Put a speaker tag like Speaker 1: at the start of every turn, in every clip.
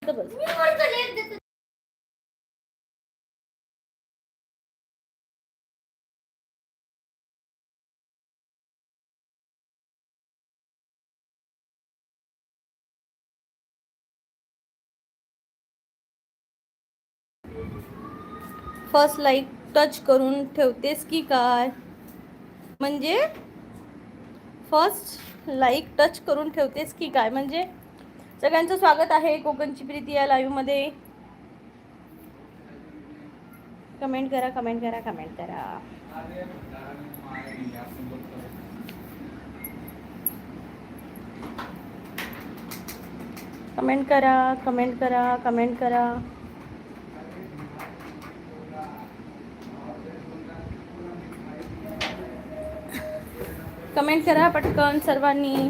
Speaker 1: शांत बस. First like touch करून ठेवतेस की काय? म्हणजे फर्स्ट लाईक टच करून ठेवतेस की काय म्हणजे? सगळ्यांचं स्वागत आहे कोकणची प्रीती या लाईव्ह मध्ये. कमेंट करा, कमेंट करा, कमेंट करा. कमेंट करा, कमेंट करा, कमेंट करा. कमेंट करा पटकन सर्वांनी.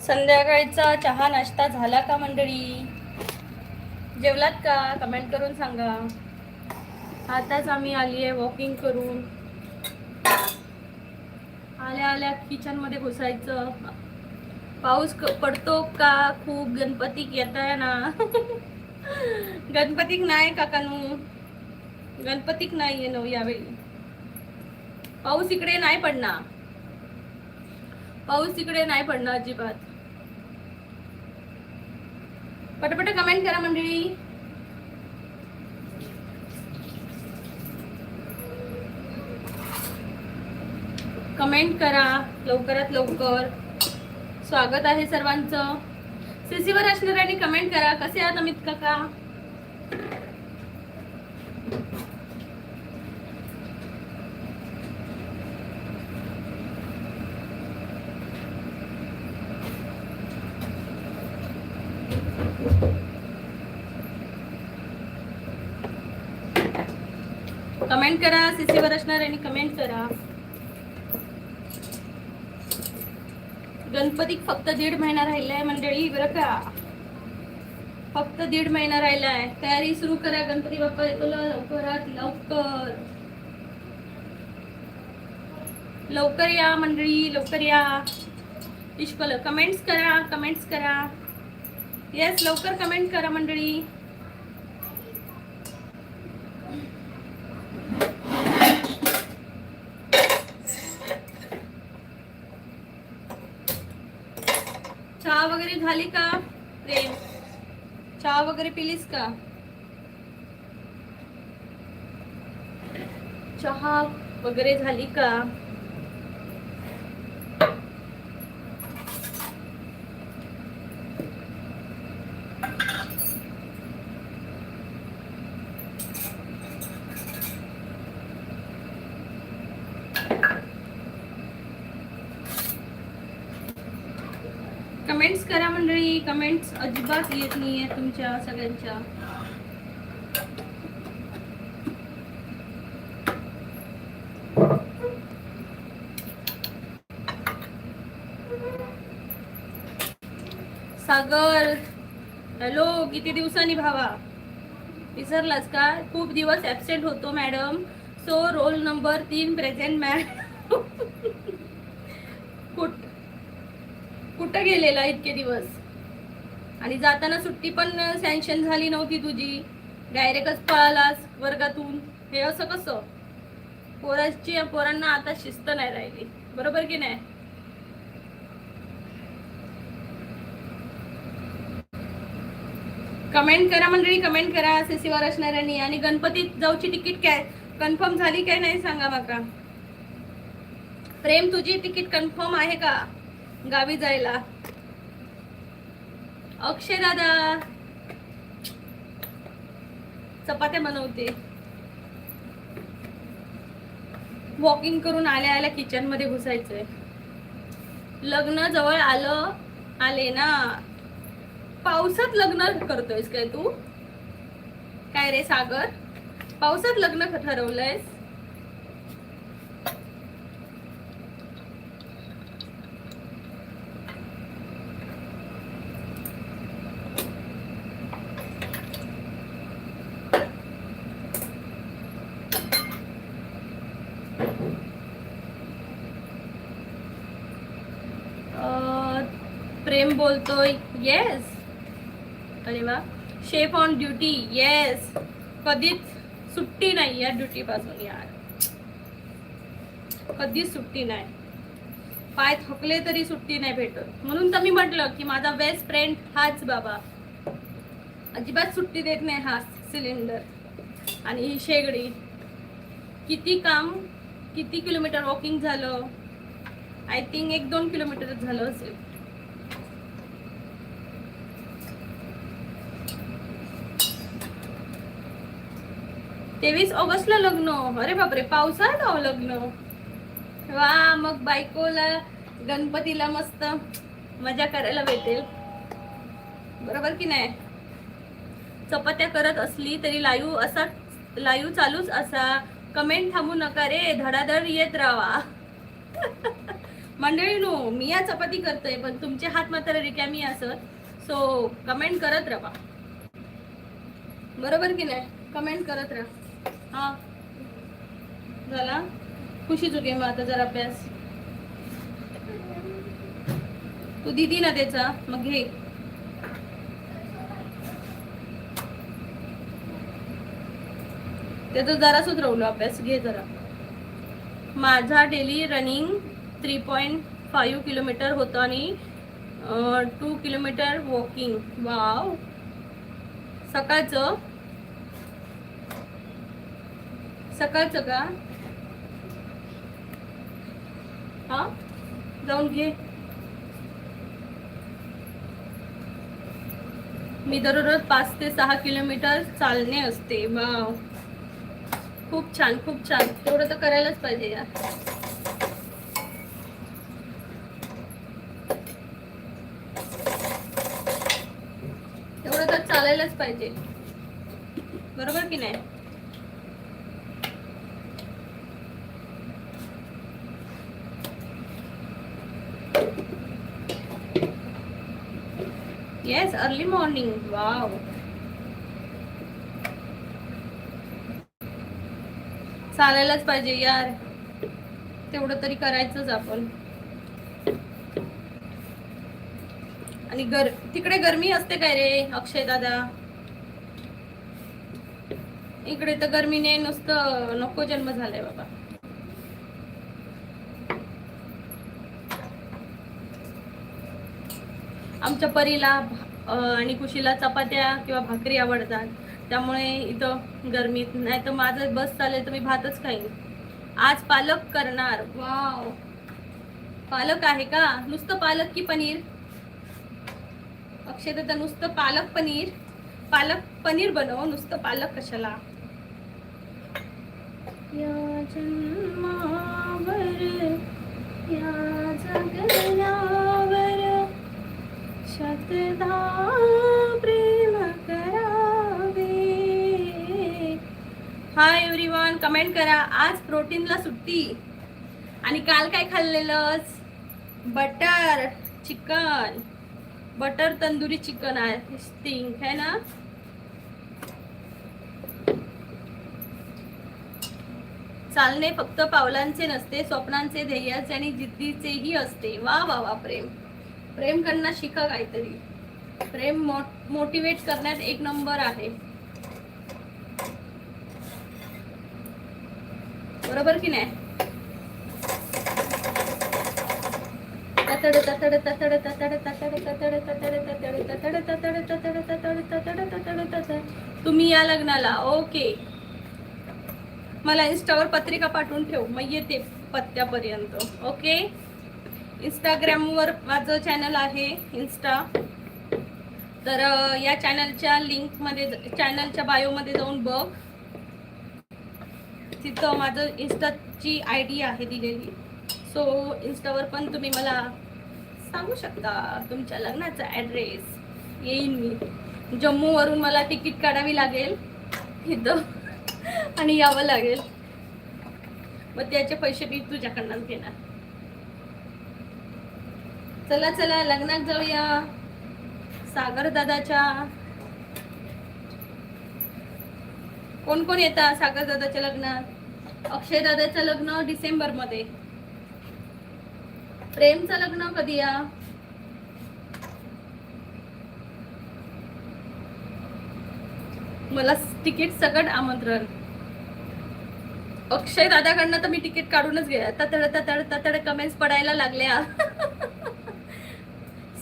Speaker 1: संध्याकाळचा चहा नाश्ता झाला का मंडळी? जेवलात का? कमेंट करून सांगा. आताच आम्ही आली आहे वॉकिंग करून. आल्या आल्या किचन मध्ये घुसायचं. पाऊस पडतो का? खूप गणपतीक येताय ना. गणपतीक नाही काकानू, गणपतीक नाही येणं यावेळी. पाऊस इकडे नाही पडणार, पाऊस इकडे नाही पडणार अजिबात. पटपट कमेंट करा मंडळी. कमेंट करा लवकरात लवकर. स्वागत आहे सर्वांचं. सीसीवर असणाऱ्यांनी कमेंट करा. कसे आहात अमित काका? कमेंट करा. सीसीवर असणाऱ्यांनी कमेंट करा. गणपतीक फक्त 1.5 महिना राहिलाय मंडळी बरं का. फक्त 1.5 महिना राहिलाय. तयारी सुरू करा. गणपती बाप्पा येतो लवकरात लवकर. लवकर या मंडळी, लवकर या. इश्कल कमेंट्स करा, कमेंट्स करा. येस लवकर कमेंट करा मंडळी. चहा वगैरे झाली का प्रेम? चहा वगैरे पिलीस का? चहा वगैरे झाली का? कमेंट्स करा मंडळी. कमेंट्स अजिबात येत नाहीये तुमच्या सगळ्यांच्या. सागर हॅलो, किती दिवसांनी भावा? विसरलास का? खूप दिवस ऍबसेंट होतो madam. So roll number 3 present madam. कुठं गेलेला इतके दिवस? आणि जाताना सुट्टी पण सँक्शन झाली नव्हती तुझी, डायरेक्टच पळालास वर्गातून. हे असं कसं? पोरांना आता शिस्त नाही राहिली, बरोबर की नाही? कमेंट करा मंडळी, कमेंट करा सीसीवर असणाऱ्यांनी. आणि गणपतीत जाऊची तिकीट काय कन्फर्म झाली काय नाही सांगा माका. प्रेम तुझी तिकीट कन्फर्म आहे का गावी जायला? अक्षय दादा चपात्या बनवते. वॉकिंग करून आल्या आल्या किचन मध्ये घुसायचंय. लग्न जवळ आले ना. पावसात लग्न करतोयस काय तू? काय रे सागर, पावसात लग्न ठरवलंयस? प्रेम बोलतोय येस. अरे वा. Chef on duty yes. कधीच सुट्टी नाही या ड्युटी पासून यार, कधीच सुट्टी नाही. पाय थकले तरी सुट्टी नाही भेटत. म्हणून तर मी म्हटलं की माझा बेस्ट फ्रेंड हाच बाबा. अजिबात सुट्टी देत नाही हा सिलेंडर. आणि ही शेगडी. किती काम, किती किलोमीटर वॉकिंग झालं. आय थिंक 1-2 किलोमीटर झालं असेल. तेवीस ऑगस्टला लग्न. अरे बापरे, पावसाळ्यात आहो लग्न. वा, मग बायकोला गणपतीला मस्त मजा करायला भेटेल. बरोबर की नाही. चपात्या करत असली तरी लाईव्ह चालूच असा. कमेंट थांबू नका रे, धडाधड येत राहा. मंडळी नो, मी या चपाती करतोय पण तुमचे हात मात्र रिकामी असत. सो कमेंट करत राहा. बरोबर की नाही. कमेंट करत राहा. हा झाला. खुशी चुके मग आता जरा अभ्यास. तू दिदी ना त्याचा, मग घे. त्याचं जरा सुधरवलं अभ्यास, घे जरा. माझा डेली रनिंग 3.5 किलोमीटर होतं आणि 2 किलोमीटर वॉकिंग. वाव. सकाळचं का. हा जाऊन घे. मी दररोज 5 ते 6 किलोमीटर चालणे असते. वाव, खूप छान खूप छान. तेवढं तर करायलाच पाहिजे यार. तेवढं तर चालायलाच पाहिजे. बरोबर की नाही. Yes, early morning. वाव, चालायलाच पाहिजे यार. तेवढं तरी करायचंच आपण. आणि तिकडे गरमी असते काय रे अक्षय दादा. इकडे तर गरमीने नुसतं नको जन्म झालाय बाबा. आमच्या परीला आणि खुशीला चपात्या किंवा भाकरी आवडतात. त्यामुळे इथं गरमीत. नाही तर माझं बस चालेल तर मी भातच खाईन. आज पालक करणार. वाव, पालक आहे का. नुसतं पालक की पनीर. अक्षय दादा नुसतं पालक पनीर. पालक पनीर बनव, नुसतं पालक कशाला. या जन्मावर या जगण्यावर शतदा प्रेम करावे. हाय एव्हरीवन, कमेंट करा. आज प्रोटीनला सुट्टी. आणि काल काय खाल्लेलंस. Butter chicken. Butter tandoori chicken आहे थिंक, है ना. चालणे फक्त पावलांचे नसते, स्वप्नांचे, ध्येयाचे आणि जिद्दीचेही असते. वा वा वा. प्रेम करणं शिका काहीतरी. प्रेम मोटिवेट करण्यात 1 नंबर आहे. बरोबर की नाही. तुम्ही या लग्नाला. ओके, मला इंस्टावर पत्रिका पाठवून ठेव, मग येते पत्त्यापर्यंत. ओके. इंस्टाग्रामवर माझं चॅनल आहे इंस्टा. तर या चॅनलच्या लिंकमध्ये, चॅनलच्या बायोमध्ये जाऊन बघ. तिथं माझं इंस्टाची ID आहे दिलेली. सो इंस्टावर पण तुम्ही मला सांगू शकता तुमच्या लग्नाचा ॲड्रेस. येईन मी. जम्मूवरून मला तिकीट काढावी लागेल इथं आणि यावं लागेल. मग त्याचे पैसे मी तुझ्याकडनंच घेणार. चला चला लग्नात जाऊया सागर दादाच्या. कोण कोण येतात सागर दादाच्या लग्नात. अक्षय दादाचं लग्न डिसेंबर मध्ये. प्रेमचं लग्न कधी या. मला तिकीट सकट आमंत्रण. अक्षय दादाकडनं तर मी तिकीट काढूनच घ्या. ततड कमेंट्स पडायला लागल्या.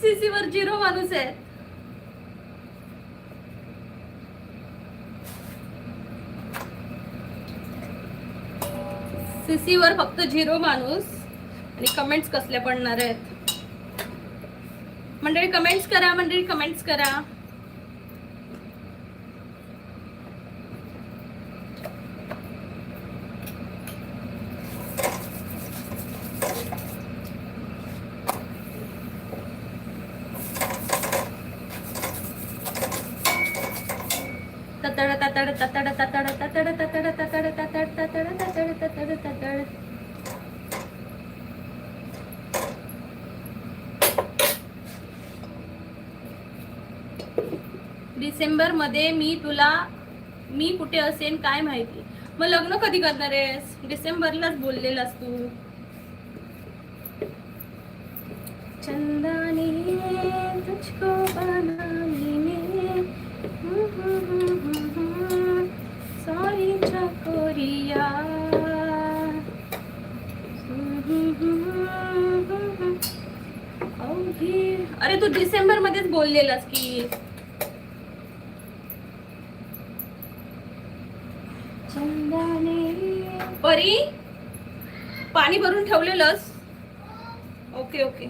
Speaker 1: सीसी वर 0 माणूस आहे. सीसी वर फक्त 0 माणूस आणि कमेंट्स कसले पडणार आहेत. मंडळी कमेंट्स करा, मंडळी कमेंट्स करा. ततड ततड ततड ततड ततड ततड ततड ततड ततड ततड ततड ततड. डिसेंबर मध्ये मी कुठे असेन काय माहिती. मग लग्न कधी करणार आहेस? डिसेंबरलाच बोललेलास तू. चंदानी तुझको बनानी में सॉरी चकोरिया. अरे तू डिसेंबर मध्येच बोललेलास की. परी पाणी भरून ठेवलेलंस. Okay okay.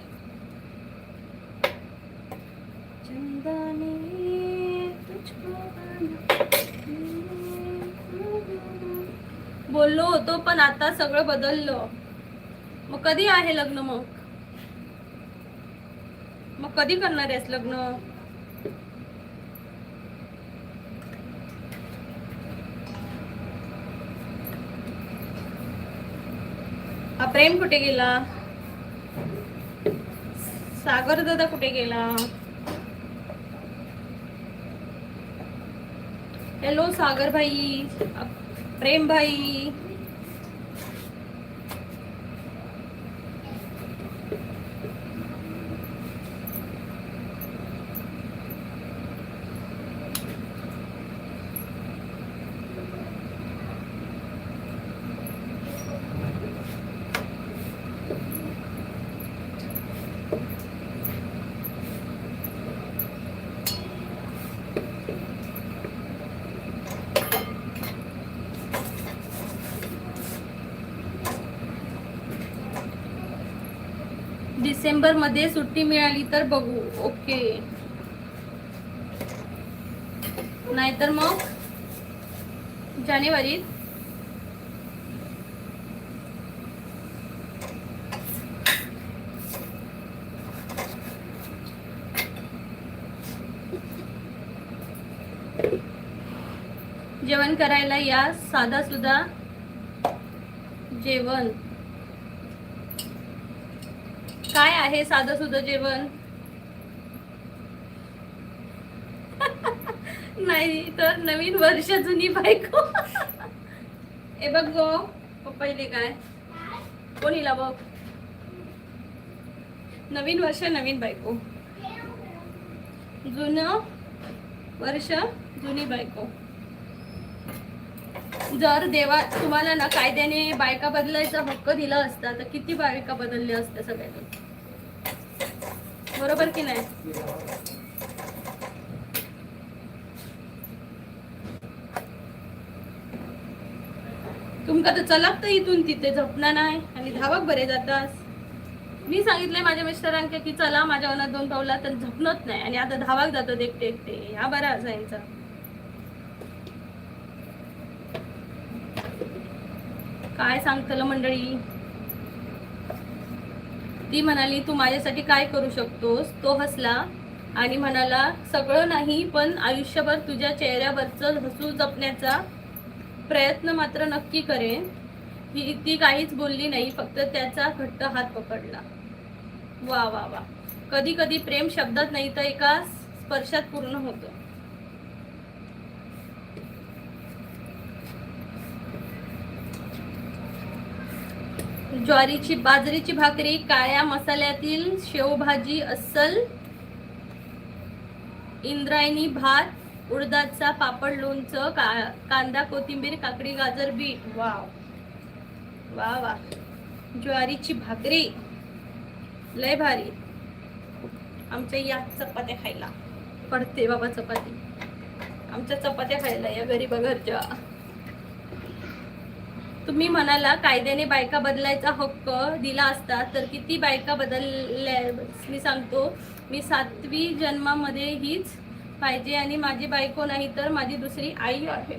Speaker 1: बोललो होतो पण आता सगळं बदललं. मग कधी आहे लग्न? मग कधी करणार आहेस लग्न? हा प्रेम कुठे गेला? सागर दादा कुठे गेला? हेलो सागर भाई, प्रेम भाई. डिसेंबर मध्ये सुट्टी मिळाली तर बघू. ओके. नाहीतर मग जानेवारीत. जेवण करायला या. साधा सुद्धा जेवण. काय आहे साधं सुद्धा जेवण? नाही तर नवीन वर्ष जुनी बायको. ए बघ गो पहिले काय कोणीला बघ. नवीन वर्ष नवीन बायको. जुनं वर्ष जुनी बायको. जर देवा तुम्हाला ना कायद्याने बायका बदलायचा हक्क दिला असता तर किती बायका बदलल्या असत्या सगळ्यांनी. बरोबर की नाही? तुमका तर चलाक तर इथून तिथे झोपणार नाही आणि धावक बरे जातास. मी सांगितलंय माझ्या मिस्टरांना की चला माझ्या वनात 2 पावला तर झोपणत नाही आणि आता धावक जातात एकटे एकटे. ह्या बरा असायचा. काय सांगतलं मंडळी. ती म्हणाली तू माझ्यासाठी काय करू शकतोस. तो हसला आणि म्हणाला सगळं नाही पण आयुष्यभर तुझ्या चेहऱ्यावरचं हसू जपण्याचा प्रयत्न मात्र नक्की करेन. ती काहीच बोलली नाही, फक्त त्याचा घट्ट हात पकडला. वा वा वा. कधी कधी प्रेम शब्दात नाही तर एका स्पर्शात पूर्ण होतं. ज्वारीची बाजरीची भाकरी, काळ्या मसाल्यातील शेवभाजी, अस्सल इंद्रायणी भात, उडदाचा पापड, लोणचं, कांदा, कोथिंबीर, काकडी, गाजर, बीट. वाव वा वा. ज्वारीची भाकरी लय भारी. आमच्या या चपात्या खायला पडते बाबा. चपाती आमच्या चपात्या खायला या गरीब घरच्या. तुम्ही म्हणाला कायद्याने बायका बदलायचा हक्क दिला असता तर किती बायका बदलल्या. मी सांगतो, मी 7वी जन्मामध्ये हीच पाहिजे आणि माझी बायको नाही तर माझी दुसरी आई आहे.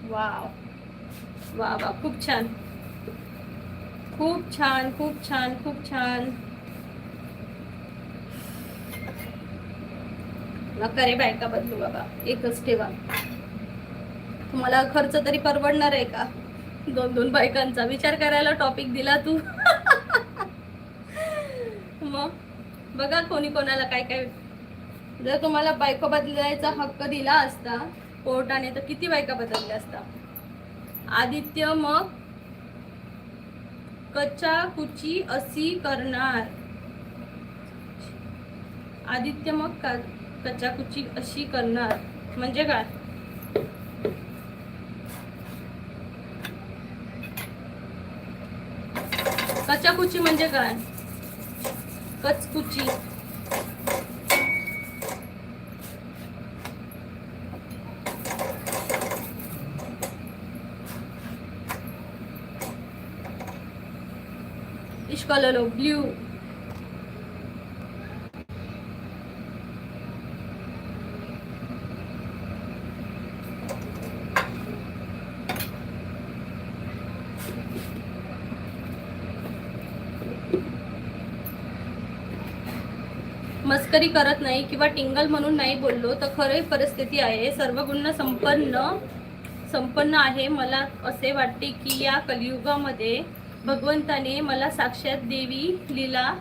Speaker 1: वाव वा वा. खूप छान, खूप छान, खूप छान, खूप छान. नका रे बायका बदलू बाबा, एकच ठेवा. तुम्हाला खर्च तरी परवडणार आहे का? 2-2 बायकांचा विचार करायला टॉपिक दिला तू. मग बघा कोणी कोणाला काय काय. जर तुम्हाला बायको बदलायचा हक्क दिला असता कोर्टाने तर किती बायका बदलल्या असता. आदित्य मग कच्चा कुची अशी करणार. आदित्य मग कच्चा कुची अशी करणार म्हणजे काय? कचाकुची म्हणजे काय? कचकुची. इश्कॉललो ब्ल्यू. मस्करी करत नाही किंवा टिंगल म्हणून नाही बोललो तर खरी परिस्थिती आहे. सर्व गुण संपन्न आहे. मला असे वाटते की या कलियुगामध्ये भगवंताने मला साक्षात देवी लीला.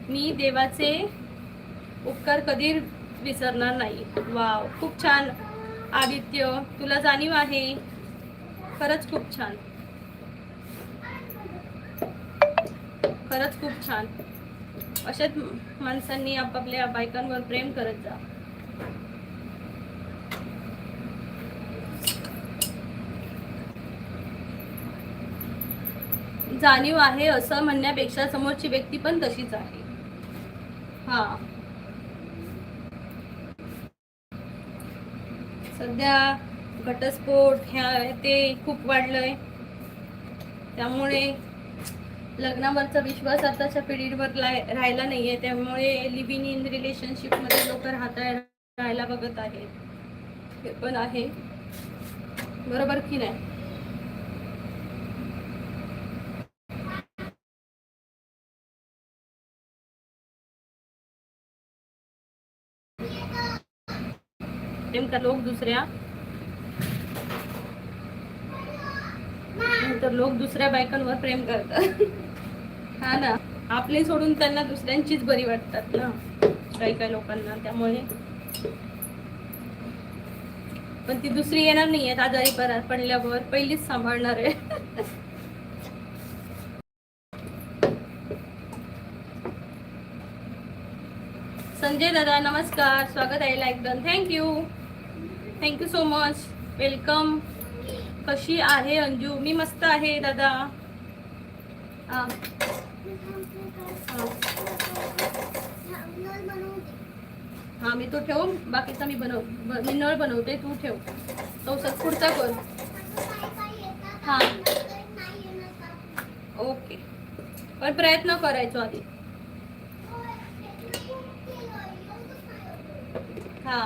Speaker 1: मी देवाचे उपकार कधी विसरणार नाही. वाव, खूप छान आदित्य, तुला जाणीव आहे. खरंच खूप छान, खरंच खूप छान. अशाच माणसांनी आपापल्या बायकांवर प्रेम करत जा. जाणीव आहे असं म्हणण्यापेक्षा समोरची व्यक्ती पण तशीच आहे. हा, सध्या घटस्फोट ह्या ते खूप वाढलंय. त्यामुळे लग्नावरचा विश्वास आताच्या पिढीवर राहिला नाहीये. त्यामुळे लिव्हिंग इन रिलेशनशिप मध्ये लोक राहायला बघत आहेत. हे पण आहे, बरोबर की नाही? प्रेम का लोक दुसऱ्या तर लोक दुसऱ्या बायकांवर प्रेम करतात. हा ना, आपले सोडून त्यांना दुसऱ्यांचीच बरी वाटतात ना काही काही लोकांना. त्यामुळे पण ती दुसरी येणार नाहीये आजारी पडल्यावर, पहिलीच सांभाळणार आहे. संजय दादा नमस्कार, स्वागत आहे. Like done. Thank you so much, welcome. कशी आहे अंजू? मी मस्त आहे दादा. हा मी तो ठेव, बाकीचा मी नळ बनवते, तू ठेव तो पुढचा कर. हा ओके, पण प्रयत्न करायचो आधी. हा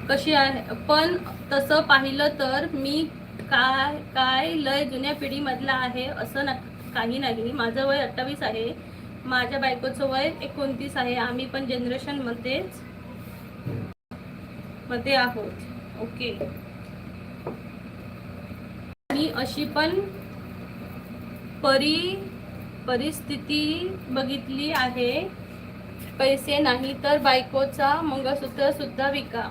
Speaker 1: कशी आहे? पण तसं पाहिलं तर मी काय लय जुन्या पिढीमधला आहे असं काही नाही. माझं वय 28 आहे, माझ्या बायकोचं वय 29 आहे. आम्ही पण जनरेशन मध्ये आहोत. ओके, मी अशी पण परिस्थिती बघितली आहे. पैसे नाही तर बायकोचा मंगळसूत्र सुद्धा विका.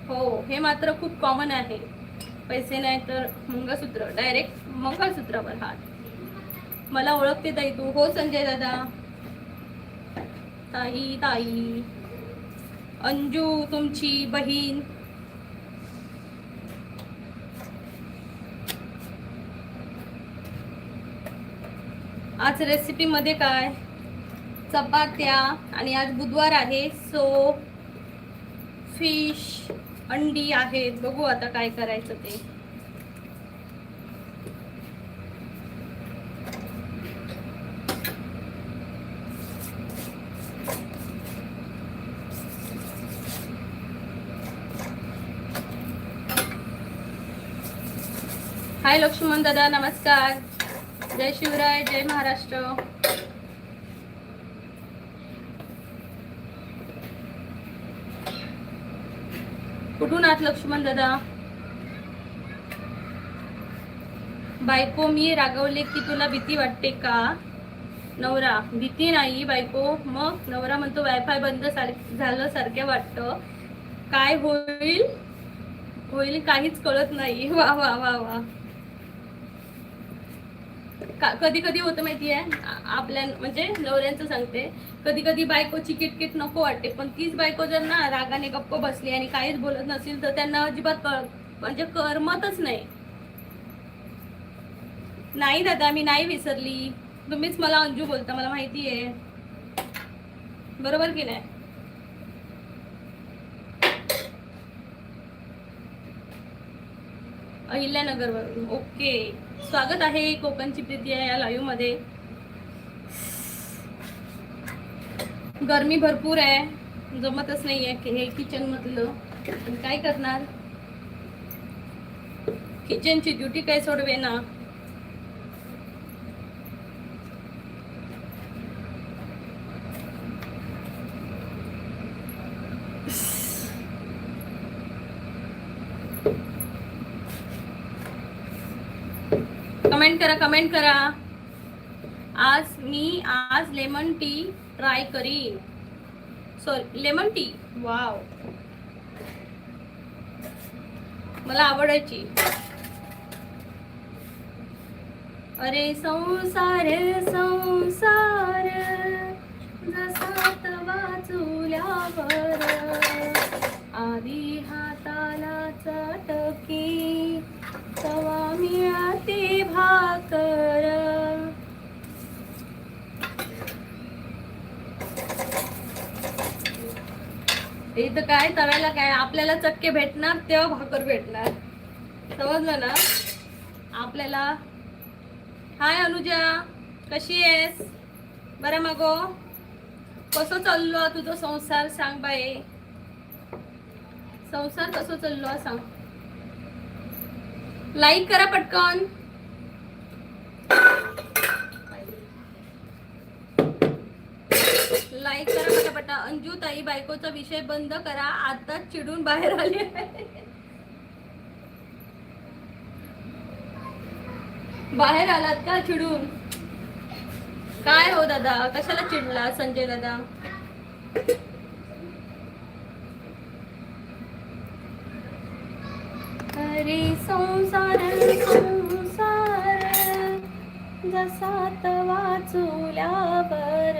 Speaker 1: हो, हे मात्र खूप कॉमन आहे. पैसे नाही तर मंगळसूत्र, डायरेक्ट मंगळसूत्रावर हात. मला ओळखते ताई तू? हो संजय दादा. ताई अंजू तुमची बहीण. आज रेसिपी मध्ये काय? चपात्या आणि आज बुधवार आहे सो फिश अंडी आहेत. बघू आता काय करायचं ते. हाय लक्ष्मण दादा, नमस्कार. जय शिवराय, जय महाराष्ट्र. कुठून आहात लक्ष्मण दादा? बायको मी रागवले की तुला भीती वाटते का? नवरा भीती नाही बायको. मग नवरा म्हणतो वायफाय बंद झालं सारखे वाटतं. काय होईल होईल काहीच कळत नाही. वा वा वा वा. कधी कधी होतं माहितीये आपल्या म्हणजे नवऱ्यांचं सांगते, कधी कधी बायकोची किटकिट नको वाटते, पण तीच बायको जर ना रागाने गप्प बसली आणि काहीच बोलत नसेल तर त्यांना अजिबात म्हणजे करमतच नाही. नाही दादा मी नाही विसरली, तुम्हीच मला अंजू बोलता, मला माहिती आहे. बरोबर की नाही? अहिल्यानगर वरून. ओके, स्वागत आहे. कोकणची प्रीती आहे या लाईव्ह मध्ये. गरमी भरपूर आहे, जमतच नाहीये हे किचन मधलं. काय करणार, किचनची ड्युटी काय सोडवे ना. कमेंट करा, कमेंट करा. आज लेमन टी ट्राय करीन. सॉरी लेमन टी, वाव मला आवडायची. अरे संसार संसार जसा तवा चुल्यावर, आधी हाताला चटकी तवा मिळते भाकर. इथं काय तव्याला काय आपल्याला चटके भेटणार तेव्हा भाकर भेटणार, समजलं ना आपल्याला. हाय अनुजा, कशी आहेस? बरं मागो, कसं चाललो तुझं संसार सांग बाई. संसार कसं चाललो सांग. लाईक करा पटकन. लाईक करा पटापटा. अंजू ताई बायकोचा विषय बंद करा, आताच चिडून बाहेर आली. बाहेर आलात का चिडून? काय हो दादा, कशाला चिडला संजय दादा? अरे संसार संसार जसा तवा चुल्यावर,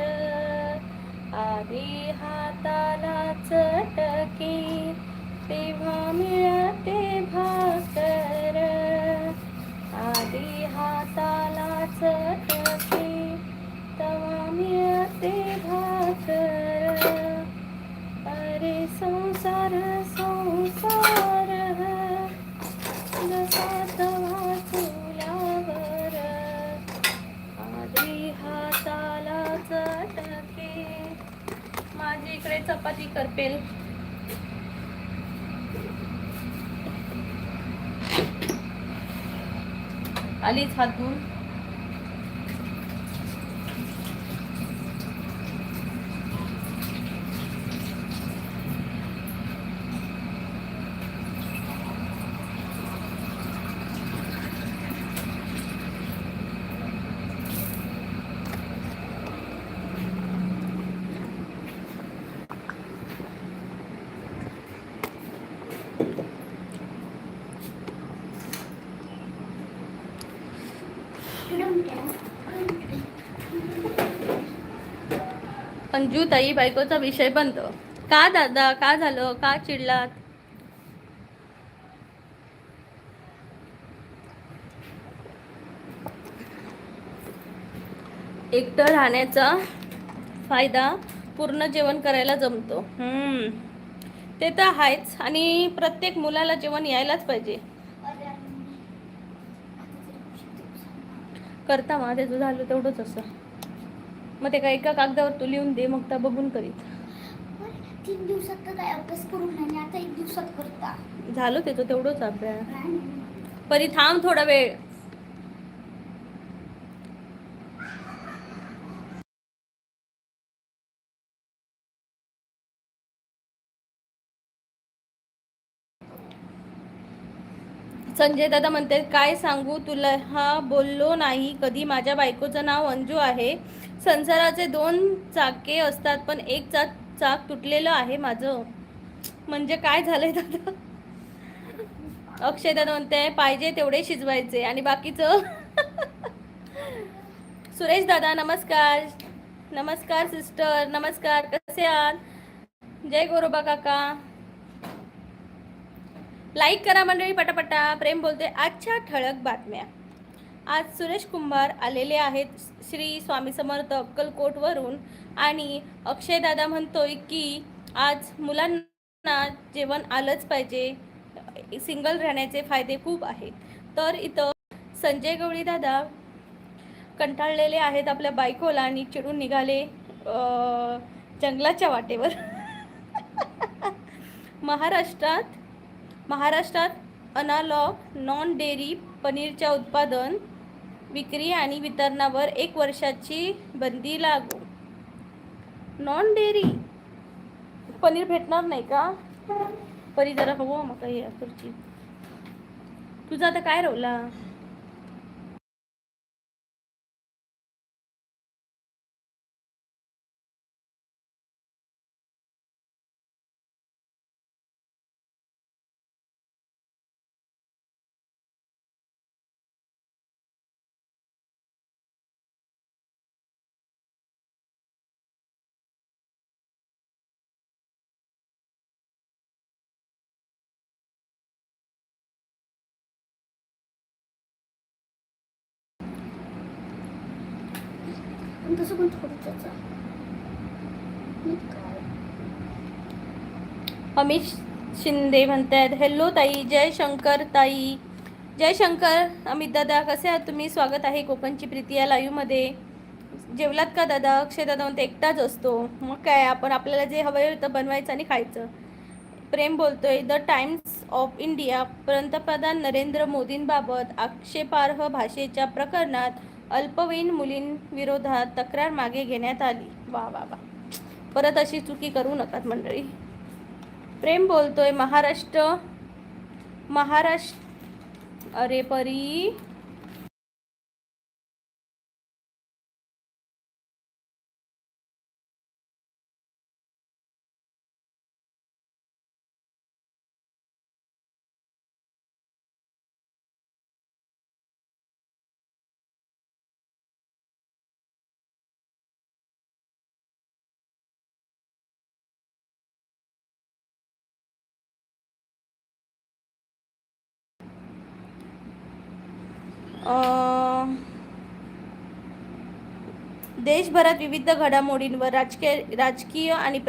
Speaker 1: आधी हाताला चटकी तेव्हा मिळते भाकर. आधी हाताला चटकी तेव्हा मिळते भाकर. अरे संसार संसार जसा तवा चुल्यावर, आधी हाताला चटके. माझी इकडे चपाती करपेल. आलीच हातून. अंजू ताई बायकोचा विषय बंद. का दादा, का झालं, का चिडलात? एकटं राहण्याचा फायदा पूर्ण जेवण करायला जमतो. ते तर आहेच. आणि प्रत्येक मुलाला जेवण यायलाच पाहिजे. करता मग त्याचं झालं तेवढंच असं. मग ते काय एका कागदावर तू लिहून दे, मग त्या बघून करीत.
Speaker 2: 3 दिवसात तर काय अभ्यास करून नाही, आता 1 दिवसात करता.
Speaker 1: झालं त्याचं तेवढंच अभ्यास. परी थांब थोडा वेळ. संजय दादा म्हणते काय सांगू तुला, हा बोललो नाही कधी. माझ्या बायकोचं नाव अंजू आहे. संसाराचे 2 चाके असतात, पण एक चाक तुटलेलं आहे माझं. म्हणजे काय झालंय दादा? अक्षय दादा म्हणते पाहिजे तेवढे शिजवायचे आणि बाकीचं. सुरेश दादा नमस्कार. नमस्कार सिस्टर, नमस्कार. कसे आहात? जय गोरोबा काका. लाईक करा मंडळी पटापटा. प्रेम बोलते आजच्या ठळक बातम्या. आज सुरेश कुंभार आलेले आहेत श्री स्वामी समर्थ अक्कलकोटवरून. आणि अक्षय दादा म्हणतोय की आज मुलांना जेवण आलंच पाहिजे, सिंगल राहण्याचे फायदे खूप आहेत. तर इथं संजय गवळी दादा कंटाळलेले आहेत आपल्या बायकोला आणि चिडून निघाले जंगलाच्या वाटेवर. महाराष्ट्रात अनालॉग नॉन डेअरी पनीरच्या उत्पादन, विक्री आणि वितरणावर 1 वर्षाची बंदी लागू. नॉन डेअरी पनीर भेटणार नाही का? परी जरा हवं मग काही खुर्ची. तुझा आता काय रोवला?
Speaker 2: तसं पण थोडं
Speaker 1: अमित शिंदे म्हणतात हॅलो ताई, जय शंकर ताई. जय शंकर. अमित दादा कसे आहात तुम्ही? स्वागत आहे कोकणची प्रीती या लाईव्हमध्ये. जेवलात का दादा? अक्षय दादा म्हणते एकटाच असतो. मग काय, आपण आपल्याला जे हवं तर बनवायचं आणि खायचं. प्रेम बोलतोय द टाइम्स ऑफ इंडिया पंतप्रधान नरेंद्र मोदींबाबत आक्षेपार्ह भाषेच्या प्रकरणात अल्पवयीन मुलींविरोधात तक्रार मागे घेण्यात आली. वा वा वा. परत अशी चुकी करू नका मंडळी. प्रेम बोलतोय महाराष्ट्र. अरे परी देशभरात विविध घडामोडींवर राजकीय आणि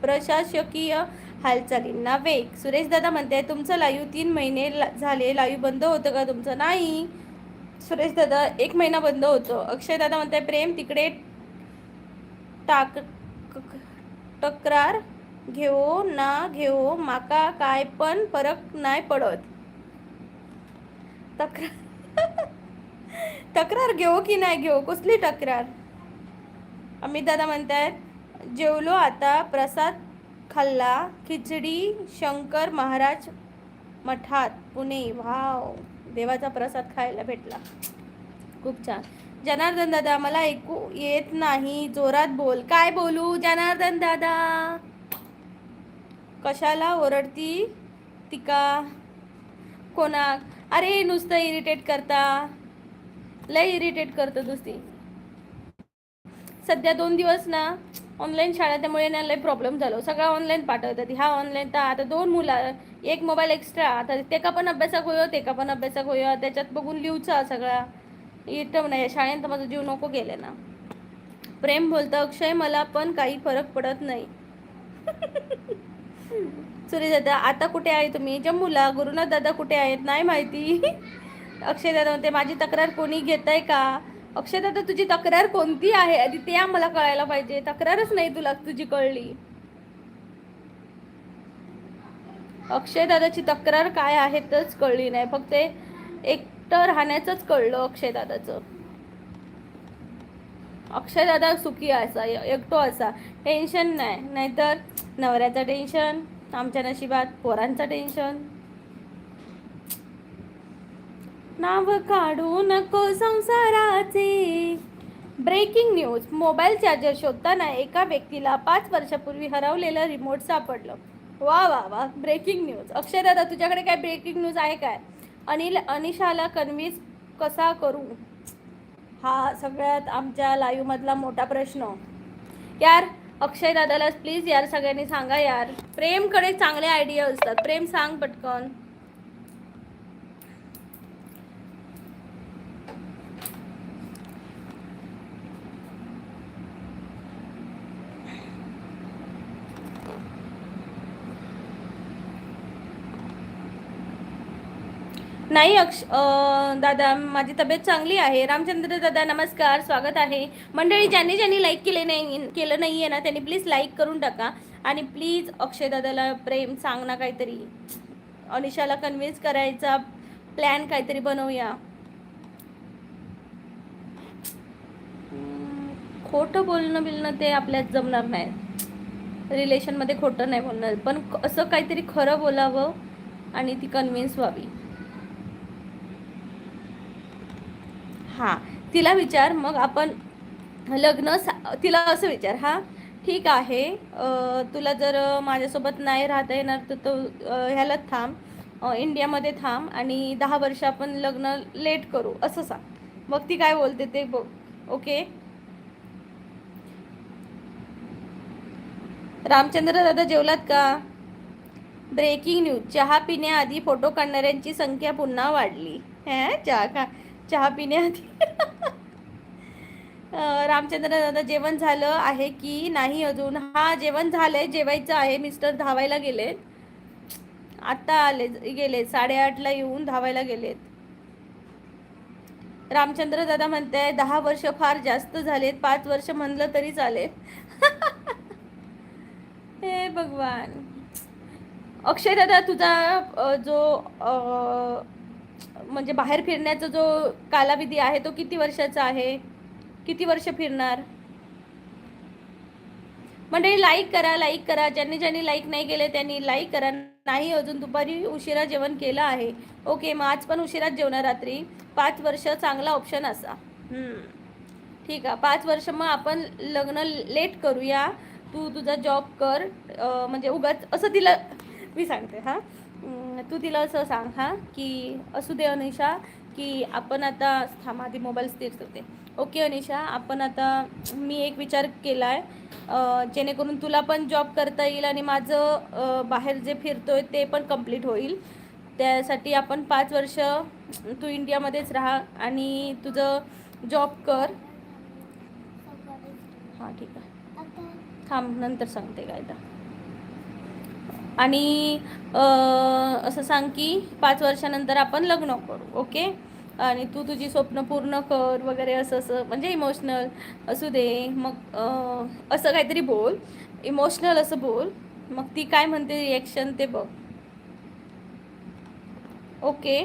Speaker 1: प्रशासकीय हालचालींना वेग. सुरेश दादा म्हणते तुमचं लाईव्ह 3 महिने झाले, लाईव्ह बंद होतं का तुमचं? नाही सुरेश दादा, 1 महिना बंद होतं. अक्षय दादा म्हणते प्रेम तिकडे तक्रार घेऊ ना घेऊ, माका काय पण फरक नाही पडत. तक्रार घेऊ की नाही घेऊ? कसली तक्रार? अमित दादा म्हणतात जेवलो आता, प्रसाद खाल्ला, खिचडी शंकर महाराज मठात पुणे. वाव, देवाचा प्रसाद खायला भेटला, खूप छान. जनार्दन दादा मला ऐकू येत नाही, जोरात बोल. काय बोलू जनार्दन दादा? कशाला ओरडती तिका? कोणाक? अरे नुसतं इरिटेट करता, लय इरिटेट करतं नुसती. सध्या 2 दिवस ना ऑनलाईन शाळा, त्यामुळे ना लय प्रॉब्लेम झालो. सगळं ऑनलाईन पाठवतात, ह्या ऑनलाईन. तर आता 2 मुलं, एक मोबाईल एक्स्ट्रा, आता ते का पण अभ्यासाक होयो, ते का पण अभ्यासाक होयो, त्याच्यात बघून लिहूचा सगळा इटम नाही. शाळेत माझा जीव नको गेले ना. प्रेम बोलतं, अक्षय मला पण काही फरक पडत नाही. सुरेश दादा आता कुठे आहे तुम्ही? जम्मूला. गुरुनाथ दादा कुठे आहेत नाही माहिती. अक्षय दादा म्हणते माझी तक्रार कोणी घेत आहे का? अक्षय दादा तुझी तक्रार कोणती आहे आधी ते आम्हाला कळायला पाहिजे. तक्रारच नाही तुला तुझी कळली. अक्षय दादाची तक्रार काय आहे तेच कळली नाही, फक्त एकटं राहण्याचंच कळलं अक्षय दादाचं. अक्षय दादा सुखी असा, एकटो असा, टेन्शन नाही. नाहीतर नवऱ्याचं टेन्शन, आमच्या नशिबात पोरांचं टेन्शन. नाव काढू नको संसाराचे. ब्रेकिंग न्यूज, मोबाईल चार्जर शोधताना एका व्यक्तीला 5 वर्षापूर्वी हरवलेलं रिमोट सापडलं. वा वा वा, ब्रेकिंग न्यूज. अक्षय दादा तुझ्याकडे काय ब्रेकिंग न्यूज आहे काय? अनिशाला कन्व्हिन्स कसा करू? हा सगळ्यात आमच्या लाईव्ह मधला मोठा प्रश्न यार. अक्षय दादाला प्लीज यार सगळ्यांनी सांगा यार. प्रेमकडे चांगले आयडिया असतात. प्रेम सांग पटकन. नाही दादा माझी तब्येत चांगली आहे. रामचंद्र दादा नमस्कार, स्वागत आहे. मंडळी ज्यांनी ज्यांनी लाईक केलं नाही आहे ना त्यांनी प्लीज लाईक करून टाका. आणि प्लीज अक्षय दादाला प्रेम सांग ना काहीतरी. अनिशाला कन्व्हिन्स करायचा प्लॅन काहीतरी बनवूया. खोटं बोलणं ते आपल्यात जमणार नाही. रिलेशनमध्ये खोटं नाही बोलणार, पण असं काहीतरी खरं बोलावं आणि ती कन्व्हिन्स व्हावी. हां तिला विचार, मग आपण लग्न तिला असं विचार, हां ठीक आहे तुला जर माझ्यासोबत नाही राहता येणार तर तो ह्याला थांब, इंडियामध्ये थांब आणि 10 वर्ष आपण लग्न लेट करू असं सांग. मग ती काय बोलते ते बघ. ओके. रामचंद्र दादा जेवलात का? ब्रेकिंग न्यूज, चहा पिण्याआधी फोटो काढणाऱ्यांची संख्या पुन्हा वाढली. चहा पिण्याआधी. रामचंद्र दादा जेवण झालं आहे की नाही अजून? हा जेवण झालंय, जेवायचं आहे. मिस्टर धावायला गेलेत, आता गेले 8:30ला येऊन धावायला गेलेत. रामचंद्र दादा म्हणताय 10 वर्ष फार जास्त झालेत, 5 वर्ष म्हणलं तरी चालेल. हे भगवान. अक्षय दादा तुझा जो म्हणजे बाहेर फिरण्याचा जो कालावधी आहे तो किती वर्षाचा आहे? किती वर्ष फिरणार? मंडळी लाईक करा. ज्यांनी लाईक नाही केले त्यांनी लाईक करा. नाही अजून दुपारी उशिरा जेवण केलं आहे. ओके, मग आज पण उशिराच जेवणार रात्री. 5 वर्ष चांगला ऑप्शन असा. ठीक आहे, 5 वर्ष मग आपण लग्न लेट करूया. तू तुझा जॉब कर, म्हणजे उगाच असं तिला मी सांगते. हां तू तिला असं सांग हां की असू दे अनिशा, की आपण आता थांब आधी मोबाईल स्थिर करते. ओके अनिशा, आपण आता मी एक विचार केला आहे जेणेकरून तुला पण जॉब करता येईल आणि माझं बाहेर जे फिरतोय ते पण कंप्लीट होईल. त्यासाठी आपण 5 वर्ष तू इंडियामध्येच राहा आणि तुझं जॉब कर. हां ठीक आहे, थांब नंतर सांगते काय तर. आणि असं सांग की 5 वर्षानंतर आपण लग्न करू. ओके, आणि तू तुझी स्वप्न पूर्ण कर वगैरे असं म्हणजे इमोशनल असू दे. मग असं काहीतरी बोल, इमोशनल असं बोल. मग ती काय म्हणते रिॲक्शन ते बघ. ओके.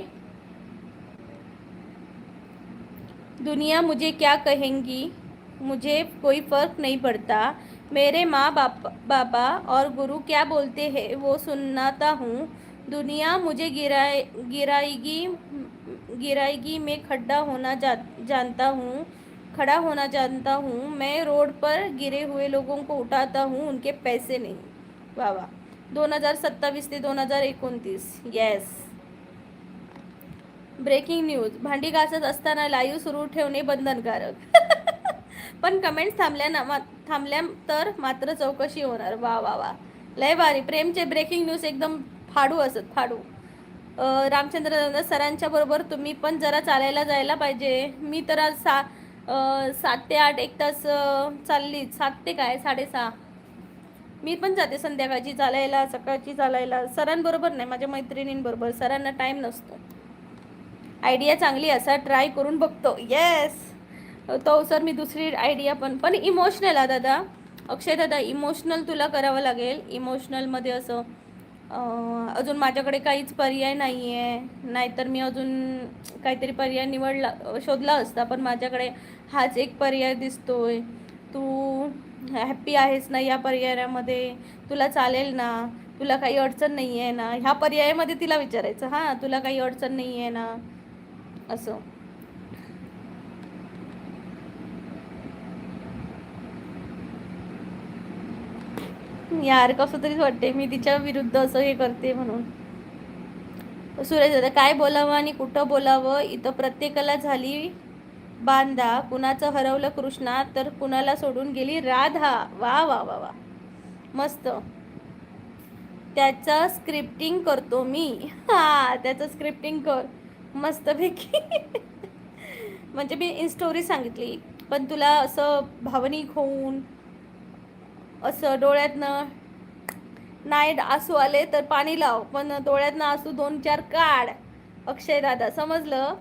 Speaker 1: दुनिया मुझे क्या कहेंगी, मुझे कोई फ़र्क नहीं पड़ता. मेरे माँ बाबा और गुरु क्या बोलते हैं वो सुनाता हूँ. दुनिया मुझे गिराएगी मैं खड़ा होना जानता हूँ. मैं रोड पर गिरे हुए लोगों को उठाता हूँ, उनके पैसे नहीं. वाह वाह. 2027 ते 2029. येस. ब्रेकिंग न्यूज, भांडी घासत असताना लाईव्ह सुरू ठेवणे बंधनकारक. पण कमेंट्स थांबल्या ना, मग थांबल्या तर मात्र चौकशी होणार. वा वा वा, लय भारी. प्रेमचे ब्रेकिंग न्यूज एकदम फाडू असत, फाडू. रामचंद्र सरांच्या बरोबर तुम्ही पण जरा चालायला जायला पाहिजे. मी तर आज 7 ते 8 एक तास चालली. 7 ते काय 6:30. मी पण जाते संध्याकाळची चालायला, सकाळची चालायला. सरांबरोबर नाही, माझ्या मैत्रिणींबरोबर. सरांना टाईम नसतो. आयडिया चांगली असा ट्राय करून बघतो. येस, तो सर मी दुसरी आयडिया पण इमोशनल आहे दादा. अक्षय दादा, इमोशनल तुला करावं लागेल. इमोशनलमध्ये असं अजून माझ्याकडे काहीच पर्याय नाही आहे. नाहीतर मी अजून काहीतरी पर्याय शोधला असता, पण माझ्याकडे हाच एक पर्याय दिसतोय. तू हॅप्पी आहेस ना या पर्यायामध्ये? तुला चालेल ना? तुला काही अडचण नाही आहे ना? ह्या पर्यायामध्ये तिला विचारायचं, हां तुला काही अडचण नाही आहे ना, असं. यार कसं तरीच वाटते मी तिच्या विरुद्ध असं हे करते म्हणून. सुरेश दादा, काय बोलावं आणि कुठं बोलावं? इथं प्रत्येकाला झाली बांधा. कुणाचं हरवलं कृष्णा तर कुणाला सोडून गेली राधा. वा वा वा वा, मस्त. त्याचं स्क्रिप्टिंग करतो मी. हा, त्याचं स्क्रिप्टिंग कर मस्तपैकी. म्हणजे मी स्टोरी सांगितली, पण तुला असं भावनिक होऊन असं डोळ्यातनं नाही आसू आले तर पाणी लाव, पण डोळ्यातनं आसू 2-4 काढ. अक्षय दादा, समजलं?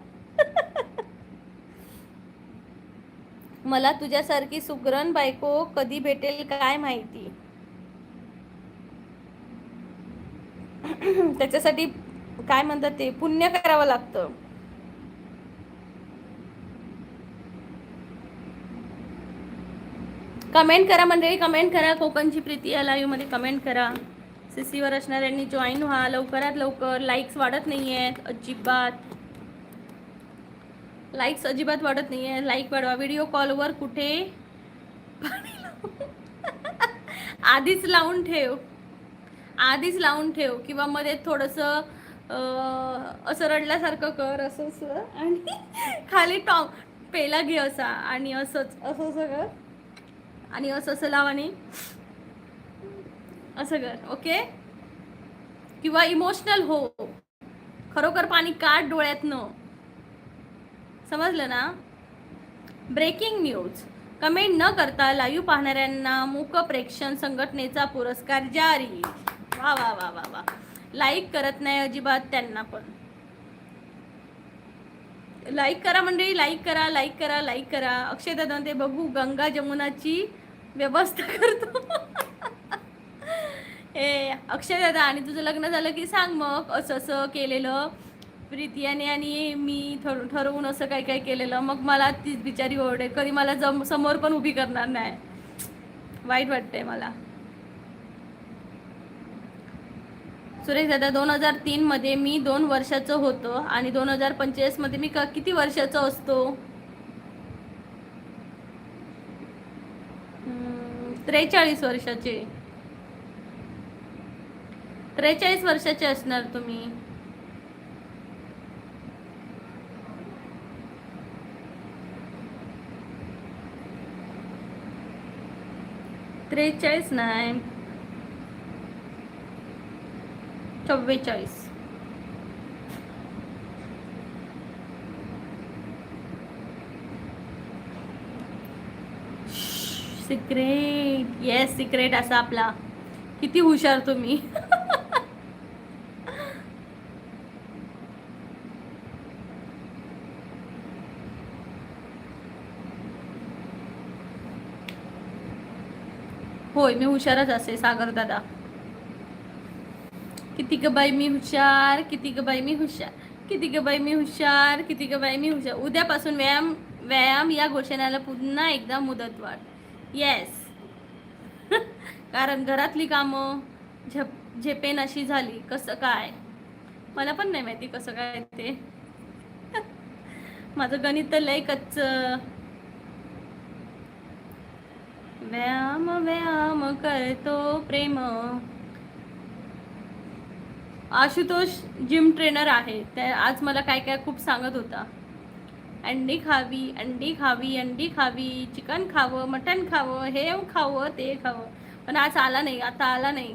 Speaker 1: मला तुझ्यासारखी सुगरण बायको कधी भेटेल काय माहिती. त्याच्यासाठी काय म्हणतात ते, पुण्य करावं लागतं. कमेंट करा मंडळी, कमेंट करा. कोकणची प्रीती या लाईव्ह मध्ये कमेंट करा. सीसीवर असणाऱ्यांनी जॉईन व्हा लवकरात लवकर. लाईक्स वाढत नाही आहेत अजिबात. लाईक्स अजिबात वाढत नाही आहे. लाईक वाढवा. व्हिडिओ कॉलवर कुठे आधीच लावून ठेव, आधीच लावून ठेव, किंवा मध्ये थोडंसं असं रडल्यासारखं कर, असं आणि खाली पेला घे असा, आणि असंच असं कर, आणि असं लाव, आणि असं कर. ओके? किंवा इमोशनल हो, खरोखर पाणी काढ डोळ्यातनं. समजलं ना? Breaking news. कमेंट न करता लाईव्ह पाहणाऱ्यांना मूक प्रेक्षण संघटनेचा पुरस्कार जारी. वा वा वा वा वा. लाईक करत नाही अजिबात, त्यांना पण लाईक करा मंडळी. लाईक करा, लाईक करा, लाईक करा. अक्षय दादा ते बघू गंगा जमुनाची व्यवस्था करतो. ए अक्षय दादा, आणि तुझं लग्न झालं की सांग मग, असं असं केलेलं प्रीतियाने आणि मी ठरवून असं काय काय केलेलं. मग मला तीच बिचारी ओरडे, कधी मला समोर पण उभी करणार नाही. वाईट वाटतंय मला. सुरेश दादा, 2003 मध्ये मी 2 वर्षाचं होतो, आणि 2025 मध्ये मी किती वर्षाचं असतो? 43 वर्षाचे. 43 वर्षाचे असणार तुम्ही. त्रेचाळीस नाही, 44. सिक्रेट. येस, सिक्रेट असा आपला. किती हुशार तुम्ही. होय, मी हुशारच असे सागर दादा. किती ग बाई मी हुशार, किती ग बाई मी हुशार, किती ग बाई मी हुशार, किती ग बाई मी हुशार. उद्यापासून व्यायाम या घोषणाला पुन्हा एकदा मुदतवाढ. येस. कारण घरातली कामं झेपेनाशी झाली. कसं काय मला पण नाही माहिती कसं काय ते. माझं गणित तर लय कच्च. व्यायाम व्यायाम करतो प्रेम. आशुतोष जिम ट्रेनर आहे, त्या आज मला काय काय खूप सांगत होता. अंडी खावी, अंडी खावी, अंडी खावी, चिकन खावं, मटण खावं, हे खावं, ते खावं. पण आज आला नाही, आता आला नाही.